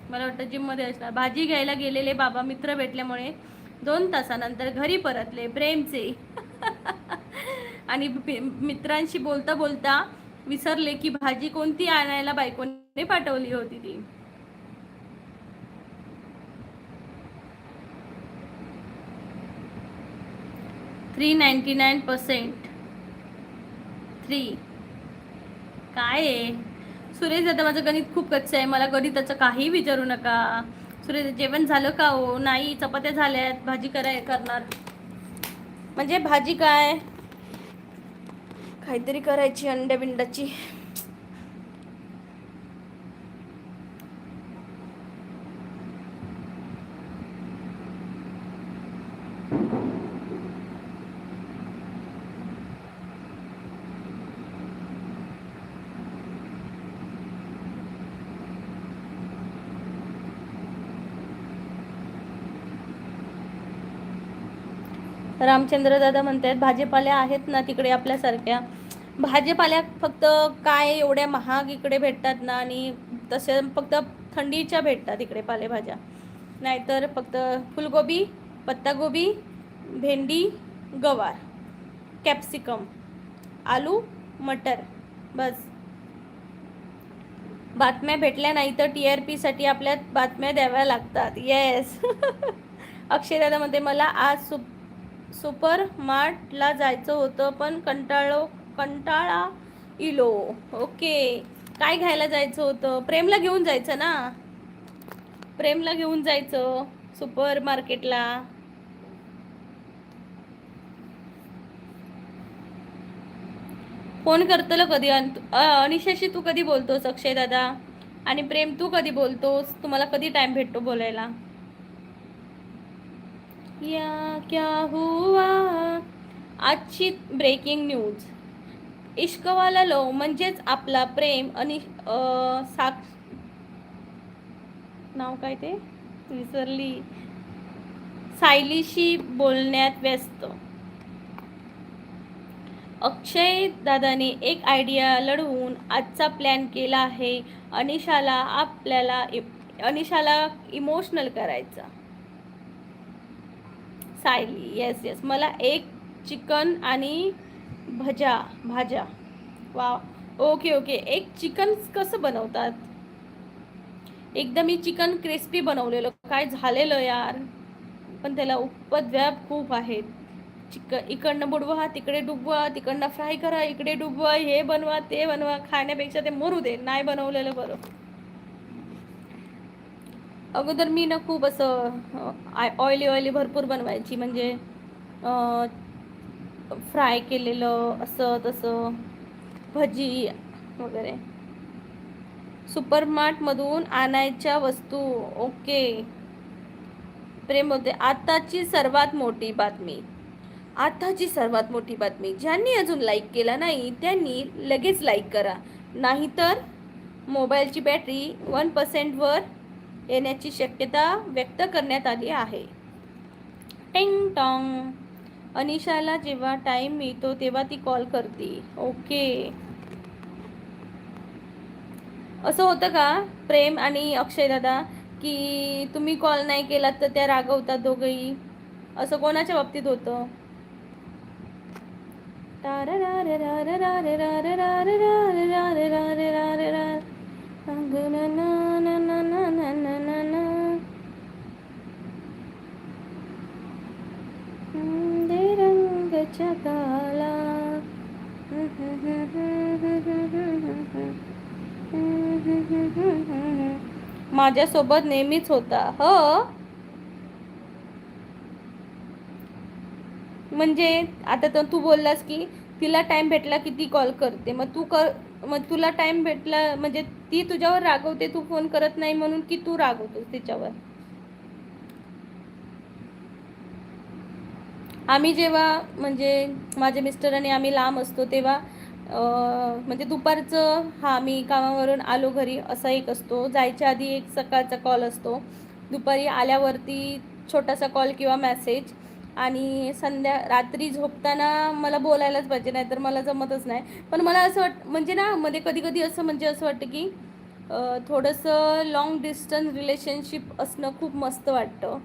Speaker 1: मला वाटतं जिममध्ये असणार. भाजी घ्यायला गेलेले बाबा मित्र भेटल्यामुळे 2 तासानंतर घरी परतले प्रेमचे. आणि मित्रांशी बोलता बोलता विसरले की भाजी कोणती आणायला बायकोने पाठवली होती ती. $399 3 काय आहे सुरेश दादा? माझं गणित खूप कच्चं आहे, मला गणिताचं काही विचारू नका. सुरेश जेवण झालं का हो? नाही, चपात्या झाल्यात, भाजी करणार. म्हणजे भाजी काय काहीतरी करायची अंड्या बिंडाची. रामचंद्र दादा म्हणतात भाजीपाल्या आहेत ना तिकडे आपल्यासारख्या. भाजीपाल्या फक्त काय एवढ्या महाग इकडे भेटतात ना, आणि तसे फक्त थंडीच्या भेटतात इकडे पालेभाज्या. नाहीतर फक्त फुलगोबी, पत्तागोबी, भेंडी, गवार, कॅप्सिकम, आलू, मटर, बस. बातम्या भेटल्या नाही तर TRP साठी आपल्या बातम्या द्याव्या लागतात. येस. अक्षय दादा म्हणते मला आज सुपर मार्टला जायचं होतं पण कंटाळा इलो. ओके, काय घ्यायला जायचं होतं? प्रेमला घेऊन जायचं ना, प्रेमला घेऊन जायचं सुपर मार्केटला. फोन करतलं कधी? अनिशाशी तू कधी बोलतोस अक्षय दादा? आणि प्रेम तू कधी बोलतोस? तुम्हाला कधी टाइम भेटतो बोलायला? या क्या हुआ? आजची ब्रेकिंग न्यूज. इश्कवाला लो म्हणजेच आपला प्रेम आणि नाव काय ते विसरली, सायलीशी बोलण्यात व्यस्त. अक्षय दादाने एक आयडिया लढवून आजचा प्लॅन केला आहे. अनिशाला इमोशनल करायचा. सायली, येस येस, मला एक चिकन आणि भाज्या. वा, ओके ओके. एक चिकन कसं बनवतात? एकदा मी चिकन क्रिस्पी बनवलेलं, काय झालेलं यार. पण त्याला उपद्व्याप खूप आहेत. इकडनं बुडवा, तिकडे डुबवा, तिकडनं फ्राय करा, इकडे डुबवा, हे बनवा, ते बनवा. खाण्यापेक्षा ते मरू दे, नाही बनवलेलं बरं. अगोदर मी ना खूप असं ऑइली भरपूर बनवायची, म्हणजे फ्राय केलेलं असं तसं, भजी वगैरे. सुपरमार्टमधून आणायच्या वस्तू. ओके. प्रेम होते आताची सर्वात मोठी बातमी. ज्यांनी अजून लाईक केला नाही त्यांनी लगेच लाईक करा, नाहीतर मोबाईलची बॅटरी 1% वर येण्याची शक्यता व्यक्त करण्यात आली आहे. टिंग टॉंग. अनिशाला जेव्हा टाइम मिळतो तेव्हा ती कॉल करते. ओके. असं होतं का प्रेम आणि अक्षय दादा की तुम्ही कॉल नाही केलात तर त्या रागवतात दोघंही? असं कोणाच्या बाबतीत होतं? रंगच्या काला. माझ्यासोबत नेहमीच होता. हो, म्हणजे आता तर तू बोललास की तिला टाइम भेटला की ती कॉल करते, मग तुला टाइम भेटला म्हणजे ती तुझ्यावर रागवते, तू फोन करत नाही म्हणून की तू रागवतोस तिच्यावर? आम्ही जेव्हा म्हणजे माझे मिस्टर आणि आम्ही लांब असतो तेव्हा म्हणजे दुपारचं, मी कामावरून आलो घरी असा एक असतो, जायच्या आधी एक सकाळचा कॉल असतो, दुपारी आल्यावरती छोटासा कॉल किंवा मेसेज, आणि रात्री झोपताना मला बोलायलाच पाहिजे, नाहीतर मला जमतच नाही. पण मला असं म्हणजे ना मध्ये कधी कधी असं म्हणजे असं वाटतं की थोडंसं लॉंग डिस्टन्स रिलेशनशिप असणं खूप मस्त वाटतं.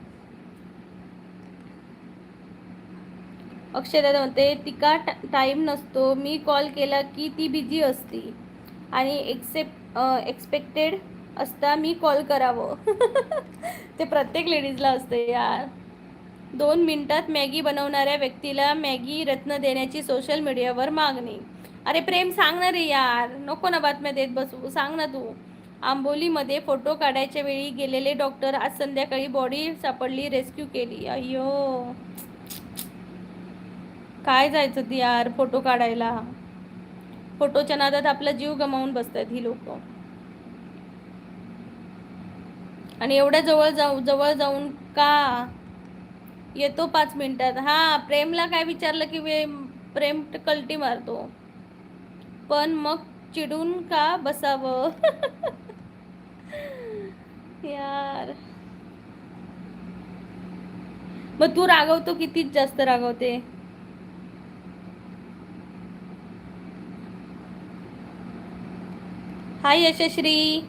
Speaker 1: अक्षय दादा म्हणते तिका टाईम नसतो, मी कॉल केला की ती बिझी असती आणि एक्सपेक्टेड असता मी कॉल करावं. ते प्रत्येक लेडीजला असते यार. 2 मिनिटात मॅगी बनवणाऱ्या व्यक्तीला मॅगी रत्न देण्याची सोशल मीडियावर मागणी. अरे प्रेम सांग ना रे यार, नको ना बातम्या देत बसू, सांग ना तू. आंबोलीमध्ये फोटो काढायच्या वेळी गेलेले डॉक्टर आज संध्याकाळी बॉडी सापडली, रेस्क्यू केली. अय्यो, काय जायचं ती यार फोटो काढायला. फोटोच्या नादात आपला जीव गमावून बसतात ही लोक. आणि एवढ्या जवळ जाऊन का येतो 5 मिनिटात. हा, प्रेमला काय विचारलं की प्रेम कल्टी मारतो. पण मग चिडून का बसावं. यार, मग तू रागवतो, कितीच जास्त रागवते. हाय यशश्री,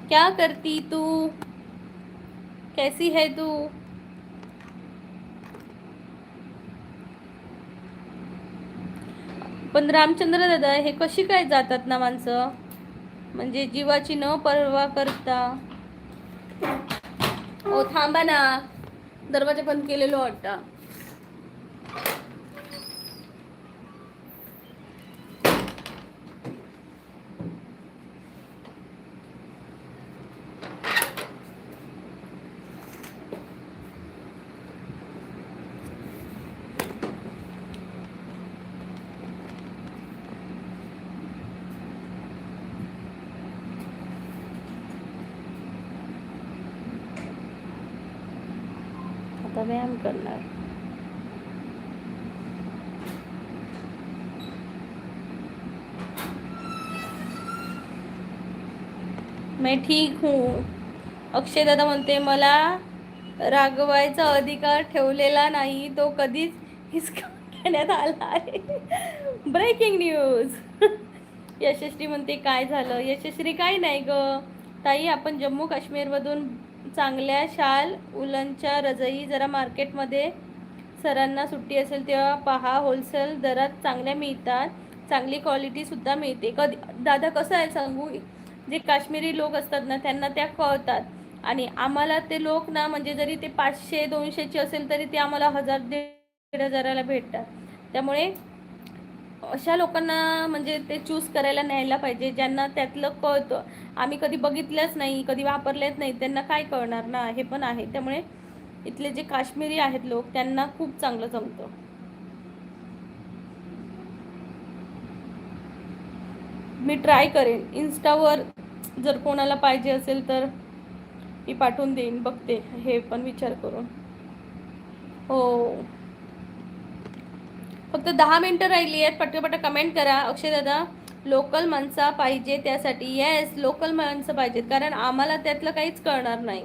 Speaker 1: क्या करती तू, कैसी है तू. पण रामचंद्र दादा, हे कशी काय जातात ना माणसं, म्हणजे जीवाची न पर्वा करता. ओ थांबा ना, दरवाजा बंद केलेलो वाटतं. आता व्यायाम करणार. मैं ठीक हूँ. अक्षय दादा म्हणते मला रागवायचा अधिकार ठेवलेला नाही, तो कधीच हिसकावून घेण्यात आला आहे. Breaking news. यशस्वी म्हणते काय झालं. यशस्वी काही नाही ग ताई, आपण जम्मू काश्मीरमधून चांगल्या शाल उलनच्या रजई जरा मार्केटमध्ये सरांना सुट्टी असेल तेव्हा पहा, होलसेल दरात चांगल्या मिळतात, चांगली क्वालिटी सुद्धा मिळते. कधी दादा कसं आहे सांगू, जे काश्मीरी लोक असतात ना त्यांना त्या कळतात, आणि आम्हाला ते लोक ना म्हणजे जरी ते 500-200ची असेल तरी ते आम्हाला 1000-1500ला भेटतात. त्यामुळे अशा लोकांना म्हणजे ते चूज करायला न्यायला पाहिजे, ज्यांना त्यातलं कळतं. आम्ही कधी बघितलंच नाही, कधी वापरलेच नाही, त्यांना काय कळणार ना, हे पण आहे. त्यामुळे इथले जे काश्मीरी आहेत लोक त्यांना खूप चांगलं जमतं. मी ट्राय करेन इन्स्टावर, जर कोणाला पाहिजे असेल तर मी पाठवून देईन, बघते हे पण विचार करून. हो, फक्त 10 मिनिटं राहिली आहेत, पटपट कमेंट करा. अक्षय दादा, लोकल माणसं पाहिजे त्यासाठी. येस, लोकल माणसं पाहिजेत, कारण आम्हाला त्यातलं काहीच कळणार नाही,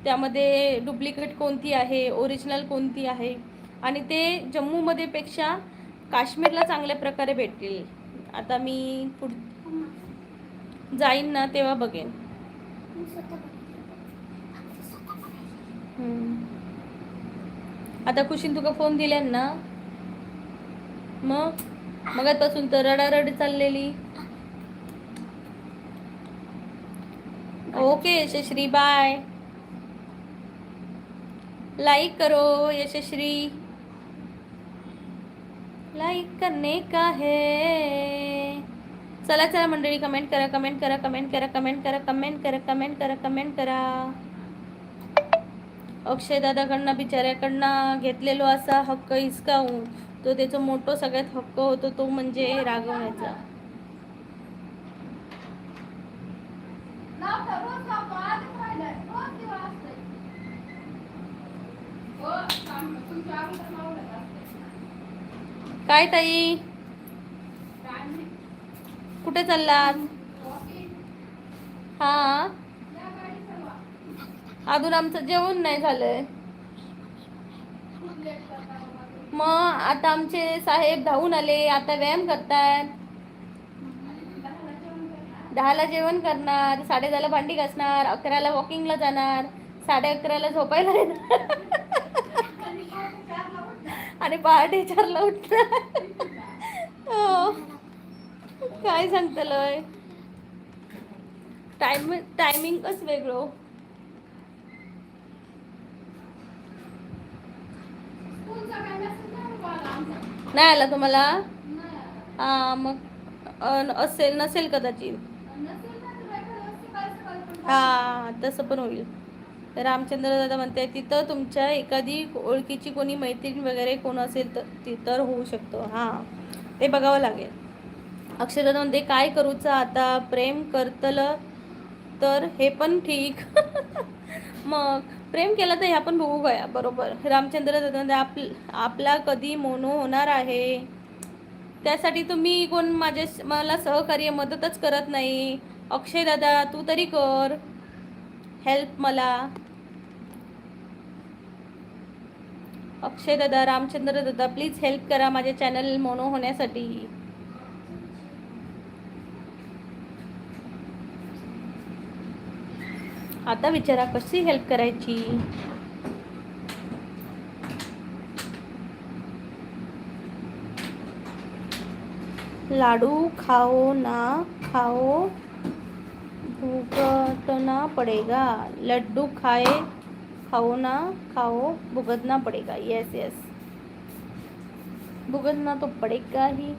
Speaker 1: त्यामध्ये डुप्लिकेट कोणती आहे, ओरिजिनल कोणती आहे. आणि ते जम्मूमध्ये पेक्षा काश्मीरला चांगल्या प्रकारे भेटतील. आता मी जाईन ना तेव्हा बघेन. आता खुशीन तुका फोन दिल्यान ना, मग मगापासून तर रडारड चाललेली. Okay Yashashri, bye. लाइक करो यशश्री, लाइक करने का है. चला चला मंडळी, कमेंट करा, कमेंट करा, कमेंट करा, कमेंट करा, कमेंट करा, कमेंट करा, कमेंट करा. अक्षय दादाकडनं बिचाऱ्याकडनं घेतलेलो असा हक्क हिसकावून तो त्याचा मोठा सगळ्यात हक्क होतो, तो म्हणजे रागवण्याचा. काय ताई, कुठे चाललात. हा, अजून आमचं जेवण नाही झालंय. मग आता आमचे साहेब धावून आले, आता व्यायाम करतात. 10ला जेवण करणार, 10:30ला भांडी घासणार, 11ला वॉकिंगला जाणार, 11:30ला झोपायला येणार आणि पहाटे 4ला उठणार. हो. काय सांगतलंय, टायमिंगच वेगळं. नाही आला तुम्हाला? हा मग असेल नसेल कदाचित. हा तसं पण होईल. रामचंद्र दादा म्हणते तिथं तुमच्या एखादी ओळखीची कोणी मैत्रीण वगैरे कोण असेल तर तर होऊ शकतो. हा ते बघावं लागेल. अक्षरदादा म्हणते काय करूचं आता, प्रेम करतलं तर हे पण ठीक. मग प्रेम केलं तर ह्या पण बघू गया. बरोबर. रामचंद्र दादा म्हणते आपला कधी मोनो होणार आहे, त्यासाठी तुम्ही कोण मला सहकार्य मदतच करत नाही. अक्षय दादा तू तरी कर हेल्प मला. अक्षय दादा, रामचंद्र दादा प्लीज हेल्प करा माझ्या चॅनल मोनो होण्यासाठी. आता विचारा कशी हेल्प करायची. लाडू खाओ ना खाओ भुगतना पड़ेगा, लड्डू खाओ ना खाओ भुगतना पड़ेगा. यस यस, भुगतना तो पड़ेगा ही.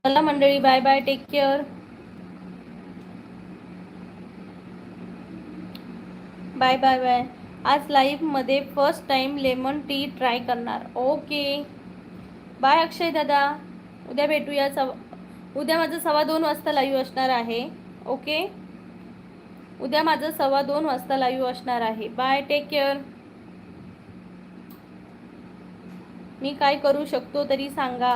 Speaker 1: चला मंडळी, bye bye, take care. Bye bye bye. आज लाईव्हमध्ये first time lemon tea try करणार. ओके बाय अक्षय दादा, उद्या भेटूया. उद्या माझं 2:15 वाजता लाईव्ह असणार आहे. ओके, उद्या माझं 2:15 वाजता लाईव्ह असणार आहे. Bye, take care. मी काय करू शकतो तरी सांगा.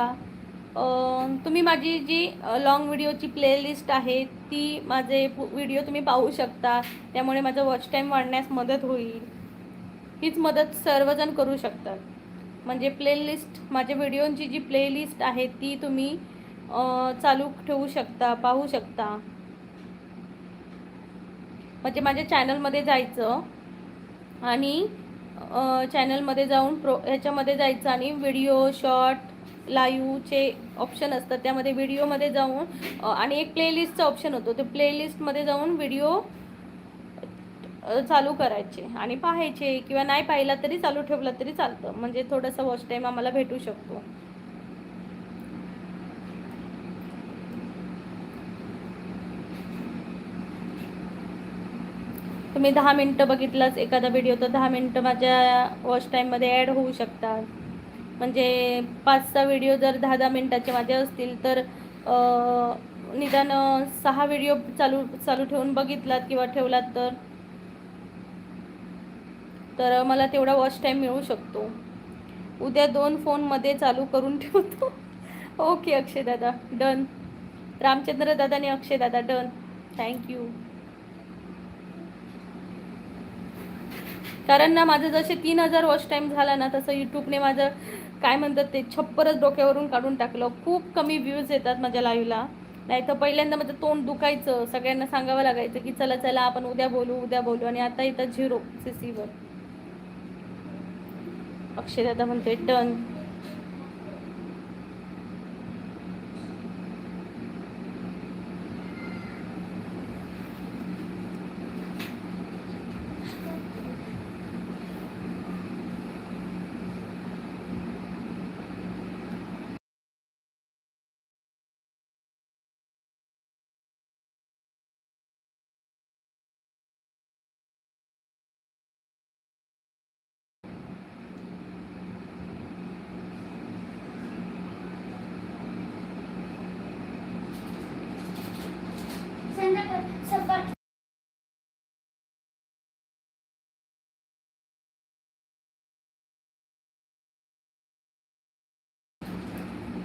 Speaker 1: तुम्ही माझी जी लॉंग व्हिडिओची प्लेलिस्ट आहे ती माझे व्हिडिओ तुम्ही पाहू शकता, त्यामुळे माझं वॉच टाईम वाढण्यास मदत होईल. हीच मदत सर्वजण करू शकतात. म्हणजे प्लेलिस्ट, माझ्या व्हिडिओंची जी प्लेलिस्ट आहे ती तुम्ही चालू ठेवू शकता, पाहू शकता. म्हणजे माझ्या चॅनलमध्ये जायचं आणि चॅनलमध्ये जाऊन ह्याच्यामध्ये जायचं आणि व्हिडिओ शॉर्ट लाईव्हचे ऑप्शन असतात, त्यामध्ये व्हिडिओमध्ये जाऊन आणि एक प्लेलिस्टचा ऑप्शन होतो, ते प्लेलिस्टमध्ये जाऊन व्हिडिओ चालू करायचे आणि पाहायचे, किंवा नाही पाहिला तरी चालू ठेवला तरी चालतं. म्हणजे थोडंसं वॉच टाईम आम्हाला भेटू शकतो. तुम्ही 10 मिनटं बघितलाच एखादा व्हिडिओ तर 10 मिनटं माझ्या वॉच टाईममध्ये ॲड होऊ शकतात. म्हणजे 5-6 व्हिडिओ जर 10-10 मिनटाचे माझे असतील तर निदान 6 व्हिडिओ चालू ठेवून बघितलात किंवा ठेवलात तर मला तेवढा वॉच टाईम मिळू शकतो. उद्या 2 फोनमध्ये चालू करून ठेवतो. ओके अक्षय दादा, डन. रामचंद्र दादा आणि अक्षय दादा, डन. थँक्यू. कारण ना माझं जसे 3000 वॉच टाईम झाला ना, तसं यूट्यूबने माझं काय म्हणतात ते छप्परच डोक्यावरून काढून टाकलं. खूप कमी व्ह्यूज येतात माझ्या लाईव्हला. नाही तर पहिल्यांदा माझं तोंड दुखायचं, सगळ्यांना सांगावं लागायचं की चला चला आपण उद्या बोलू, आणि आता इथं 0 CC वर. अक्षय दादा म्हणतोय डन.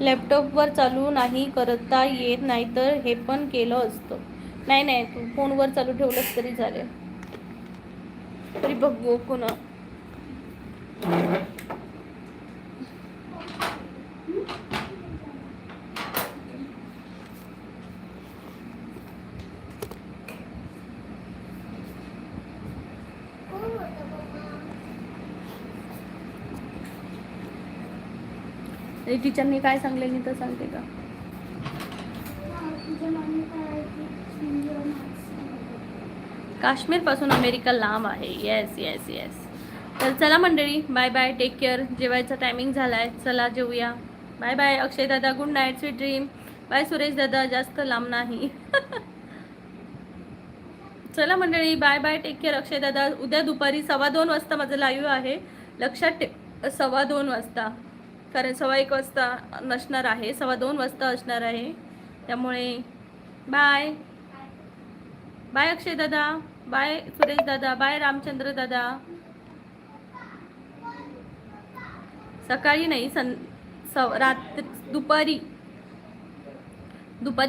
Speaker 1: लॅपटॉपवर चालू नाही करता येत, नाहीतर हे पण केलं असतं. नाही नाही, तू फोनवर चालू ठेवलंस तरी चालेल. तरी बघू कोणा.
Speaker 2: कोण होतं बाबा?
Speaker 1: टीचरनी काय सांगले मी तर सांगते का.
Speaker 2: तुझ्या मम्मी काय
Speaker 1: काश्मीर पासून अमेरिका लांब आहे. Yes yes yes. तर चला मंडळी, बाय बाय, टेक केअर. जेवायचा टायमिंग झालाय, चला जेवूया. बाय बाय अक्षय दादा, good night, sweet dream. Bye Suresh दादा, जास्त लांब नाही. चला मंडळी, bye bye, take care. Akshay दादा, उद्या दुपारी 2:15 वाजता माझं लाईव्ह आहे, लक्षात ठेव. 2:15 वाजता, कारण 1:15 वाजता नसणार आहे, 2:15 वाजता असणार आहे. त्यामुळे बाय बाय अक्षय दादा, बाय सुरेश दादा, बाय रामचंद्र दादा. सकाळी नाही, रात्री दुपारी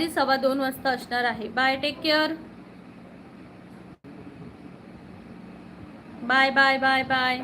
Speaker 1: 2:15 वाजता असणार आहे. Bye, take care. Bye bye bye bye.